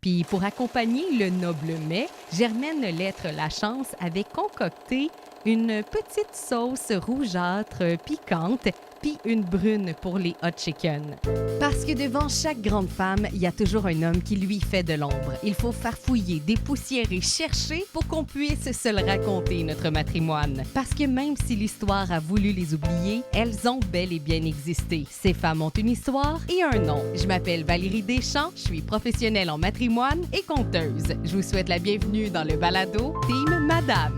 Puis pour accompagner le noble mets, Germaine Lettre Lachance avait concocté une petite sauce rougeâtre piquante, puis une brune pour les hot chicken. Parce que devant chaque grande femme, il y a toujours un homme qui lui fait de l'ombre. Il faut farfouiller, dépoussiérer, chercher pour qu'on puisse se le raconter, notre matrimoine. Parce que même si l'histoire a voulu les oublier, elles ont bel et bien existé. Ces femmes ont une histoire et un nom. Je m'appelle Valérie Deschamps, je suis professionnelle en matrimoine et conteuse. Je vous souhaite la bienvenue dans le balado Team Madame.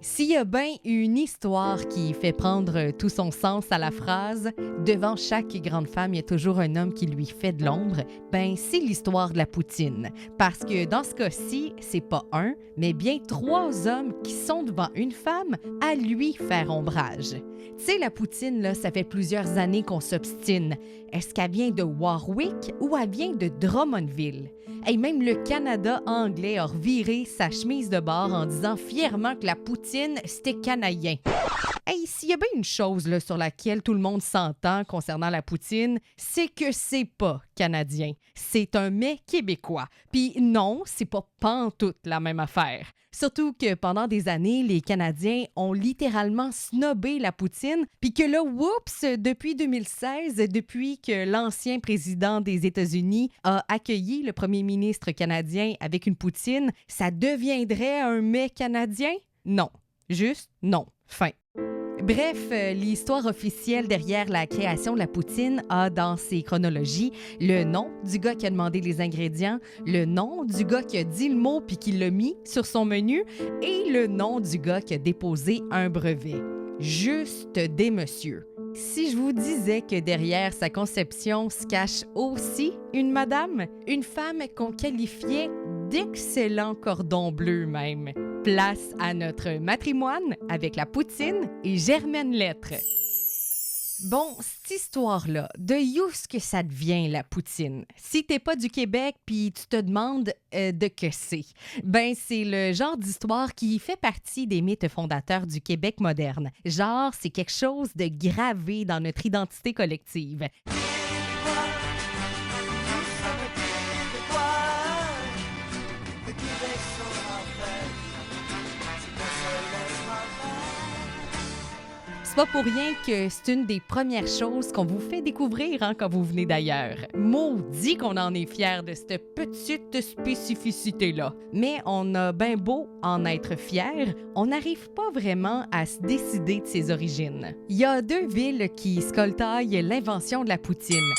S'il y a bien une histoire qui fait prendre tout son sens à la phrase « Devant chaque grande femme, il y a toujours un homme qui lui fait de l'ombre », ben c'est l'histoire de la poutine. Parce que dans ce cas-ci, c'est pas un, mais bien 3 hommes qui sont devant une femme à lui faire ombrage. Tu sais, la poutine, là, ça fait plusieurs années qu'on s'obstine. Est-ce qu'elle vient de Warwick ou elle vient de Drummondville? Et même le Canada anglais a reviré sa chemise de bord en disant fièrement que la poutine, c'était canadien. Hey, s'il y a bien une chose là, sur laquelle tout le monde s'entend concernant la poutine, c'est que c'est pas canadien. C'est un mets québécois. Puis non, c'est pas pantoute la même affaire. Surtout que pendant des années, les Canadiens ont littéralement snobé la poutine, puis que là, oups, depuis 2016, depuis que l'ancien président des États-Unis a accueilli le premier ministre canadien avec une poutine, ça deviendrait un mets canadien? Non. Juste non. Fin. Bref, l'histoire officielle derrière la création de la poutine a dans ses chronologies le nom du gars qui a demandé les ingrédients, le nom du gars qui a dit le mot puis qui l'a mis sur son menu et le nom du gars qui a déposé un brevet. Juste des messieurs. Si je vous disais que derrière sa conception se cache aussi une madame, une femme qu'on qualifiait d'excellent cordon bleu même. Place à notre matrimoine avec la poutine et Germaine Lettre. Bon, cette histoire-là, de où est-ce que ça devient la poutine? Si t'es pas du Québec puis tu te demandes de que c'est, ben c'est le genre d'histoire qui fait partie des mythes fondateurs du Québec moderne. Genre, c'est quelque chose de gravé dans notre identité collective. C'est pas pour rien que c'est une des premières choses qu'on vous fait découvrir quand vous venez d'ailleurs. Maudit qu'on en est fiers de cette petite spécificité-là. Mais on a bien beau en être fiers, on n'arrive pas vraiment à se décider de ses origines. Il y a 2 villes qui scoltaillent l'invention de la poutine.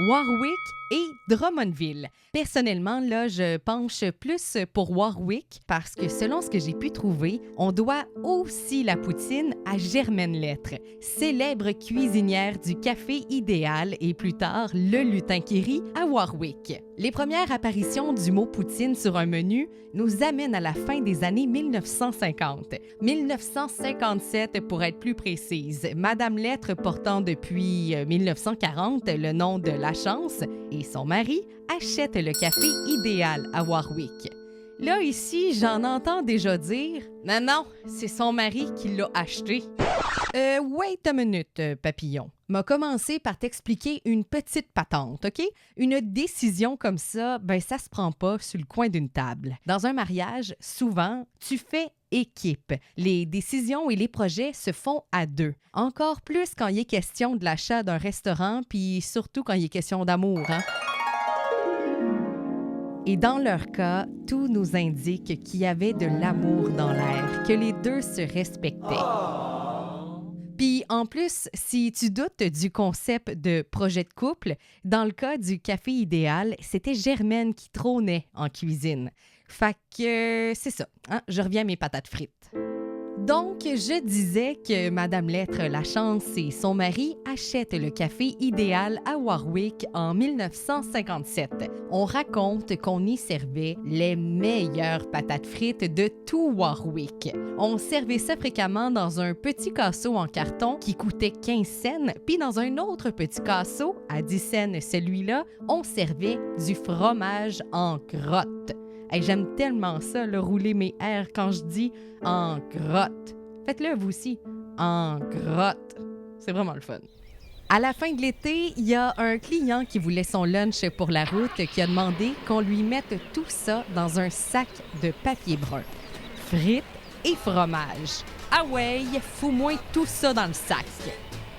Warwick et Drummondville. Personnellement, là, je penche plus pour Warwick parce que selon ce que j'ai pu trouver, on doit aussi la poutine à Germaine Lettre, célèbre cuisinière du Café Idéal et plus tard le Lutin qui rit à Warwick. Les premières apparitions du mot poutine sur un menu nous amènent à la fin des années 1950. 1957 pour être plus précise. Madame Lettre portant depuis 1940 le nom de Lachance et son mari achètent le Café Idéal à Warwick. Là, ici, j'en entends déjà dire « Non, non, c'est son mari qui l'a acheté. » Wait a minute, papillon. M'a commencé par t'expliquer une petite patente, OK? Une décision comme ça, ben ça se prend pas sur le coin d'une table. Dans un mariage, souvent, tu fais équipe. Les décisions et les projets se font à 2. Encore plus quand il est question de l'achat d'un restaurant, puis surtout quand il est question d'amour, hein? Et dans leur cas, tout nous indique qu'il y avait de l'amour dans l'air, que les 2 se respectaient. Puis en plus, si tu doutes du concept de projet de couple, dans le cas du Café Idéal, c'était Germaine qui trônait en cuisine. Fait que c'est ça, hein? Je reviens à mes patates frites. Donc, je disais que Madame Lettre Lachance et son mari achètent le Café Idéal à Warwick en 1957. On raconte qu'on y servait les meilleures patates frites de tout Warwick. On servait ça fréquemment dans un petit casseau en carton qui coûtait 15 cents, puis dans un autre petit casseau, à 10 cents celui-là, on servait du fromage en crotte. Hey, j'aime tellement ça, le rouler mes R quand je dis en grotte. Faites-le vous aussi, en grotte. C'est vraiment le fun. À la fin de l'été, il y a un client qui voulait son lunch pour la route qui a demandé qu'on lui mette tout ça dans un sac de papier brun. Frites et fromage. Ah ouais, fous-moi tout ça dans le sac.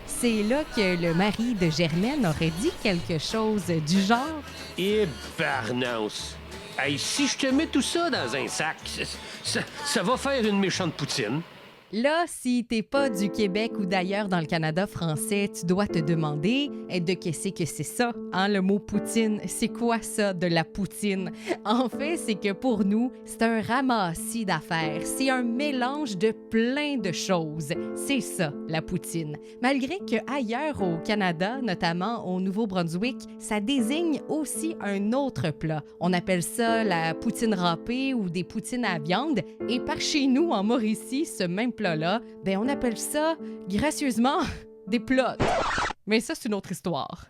C'est là que le mari de Germaine aurait dit quelque chose du genre « Et barnance! Hey, si je te mets tout ça dans un sac, ça va faire une méchante poutine. » Là, si t'es pas du Québec ou d'ailleurs dans le Canada français, tu dois te demander de qu'est-ce que c'est ça, hein, le mot poutine. C'est quoi ça, de la poutine? En fait, c'est que pour nous, c'est un ramassis d'affaires. C'est un mélange de plein de choses. C'est ça, la poutine. Malgré que ailleurs au Canada, notamment au Nouveau-Brunswick, ça désigne aussi un autre plat. On appelle ça la poutine râpée ou des poutines à viande. Et par chez nous, en Mauricie, ce même plat-là, on appelle ça, gracieusement, des plats. Mais ça, c'est une autre histoire.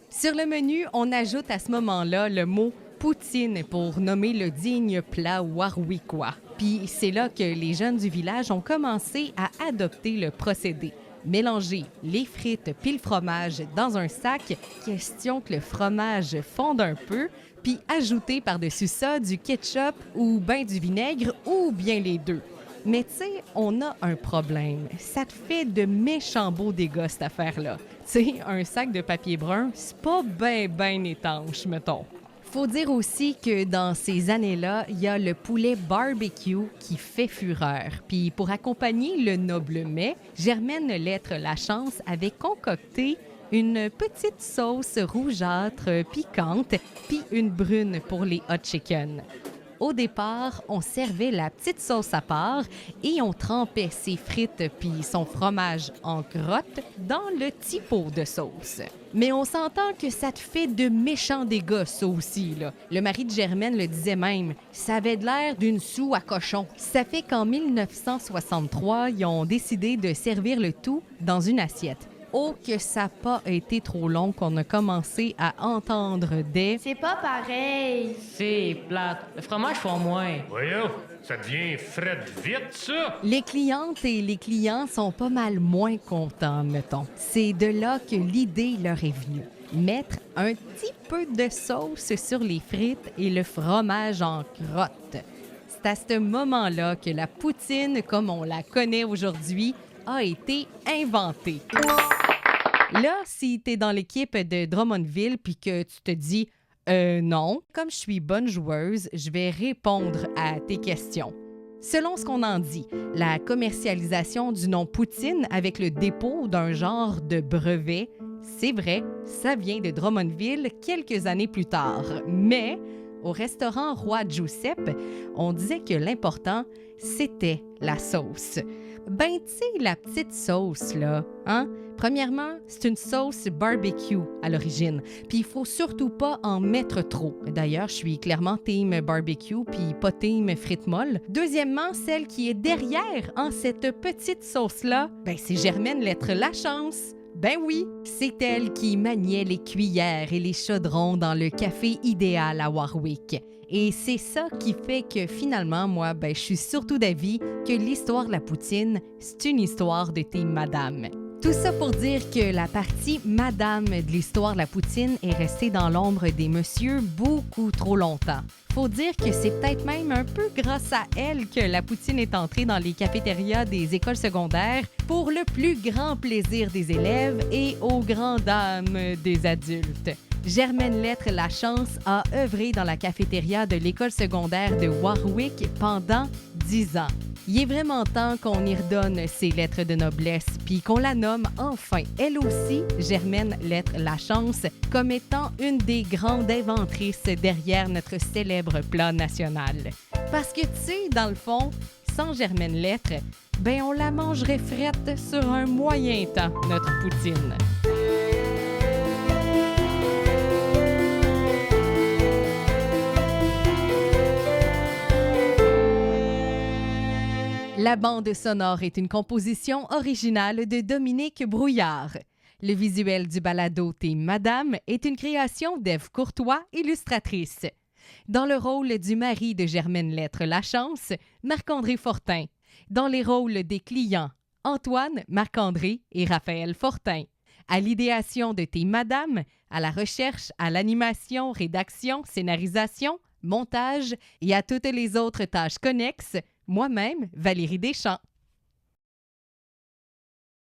Sur le menu, on ajoute à ce moment-là le mot poutine pour nommer le digne plat warwickois. Puis c'est là que les jeunes du village ont commencé à adopter le procédé. Mélanger les frites puis le fromage dans un sac, question que le fromage fonde un peu, puis ajouter par-dessus ça du ketchup ou bien du vinaigre ou bien les deux. Mais tu sais, on a un problème. Ça te fait de méchants beaux dégâts, cette affaire-là. Tu sais, un sac de papier brun, c'est pas ben étanche, mettons. Faut dire aussi que dans ces années-là, il y a le poulet barbecue qui fait fureur. Puis pour accompagner le noble mets, Germaine Lettre Lachance avait concocté une petite sauce rougeâtre piquante, puis une brune pour les hot chicken. Au départ, on servait la petite sauce à part et on trempait ses frites puis son fromage en crotte dans le petit pot de sauce. Mais on s'entend que ça te fait de méchants dégâts, ça aussi, là. Le mari de Germaine le disait même, ça avait de l'air d'une soue à cochon. Ça fait qu'en 1963, ils ont décidé de servir le tout dans une assiette. Oh, que ça n'a pas été trop long qu'on a commencé à entendre des « C'est pas pareil! » C'est plate. Le fromage fond moins. Voyons, ça devient frais vite, ça! Les clientes et les clients sont pas mal moins contents, mettons. C'est de là que l'idée leur est venue. Mettre un petit peu de sauce sur les frites et le fromage en crotte. C'est à ce moment-là que la poutine, comme on la connaît aujourd'hui, a été inventée. Là, si t'es dans l'équipe de Drummondville puis que tu te dis « non, comme je suis bonne joueuse, je vais répondre à tes questions ». Selon ce qu'on en dit, la commercialisation du nom Poutine avec le dépôt d'un genre de brevet, c'est vrai, ça vient de Drummondville quelques années plus tard. Mais au restaurant Roi Giuseppe, on disait que l'important, c'était la sauce. Ben, tu sais, la petite sauce, là, hein? Premièrement, c'est une sauce barbecue à l'origine. Puis il faut surtout pas en mettre trop. D'ailleurs, je suis clairement team barbecue puis pas team frites molles. Deuxièmement, celle qui est derrière, cette petite sauce-là, ben c'est Germaine Lettre Lachance. Ben oui, c'est elle qui maniait les cuillères et les chaudrons dans le café idéal à Warwick. Et c'est ça qui fait que finalement, moi, je suis surtout d'avis que l'histoire de la poutine, c'est une histoire de team madame. Tout ça pour dire que la partie madame de l'histoire de la poutine est restée dans l'ombre des messieurs beaucoup trop longtemps. Faut dire que c'est peut-être même un peu grâce à elle que la poutine est entrée dans les cafétérias des écoles secondaires pour le plus grand plaisir des élèves et aux grandes dames des adultes. Germaine Lettre Lachance a œuvré dans la cafétéria de l'école secondaire de Warwick pendant 10 ans. Il est vraiment temps qu'on y redonne ses lettres de noblesse puis qu'on la nomme enfin, elle aussi, Germaine Lettre Lachance, comme étant une des grandes inventrices derrière notre célèbre plat national. Parce que, tu sais, dans le fond, sans Germaine Lettre, on la mangerait frette sur un moyen temps, notre poutine. La bande sonore est une composition originale de Dominique Brouillard. Le visuel du balado Team Madame est une création d'Ève Courtois, illustratrice. Dans le rôle du mari de Germaine Lettre Lachance, Marc-André Fortin. Dans les rôles des clients, Antoine, Marc-André et Raphaël Fortin. À l'idéation de tes madames, à la recherche, à l'animation, rédaction, scénarisation, montage et à toutes les autres tâches connexes, moi-même, Valérie Deschamps.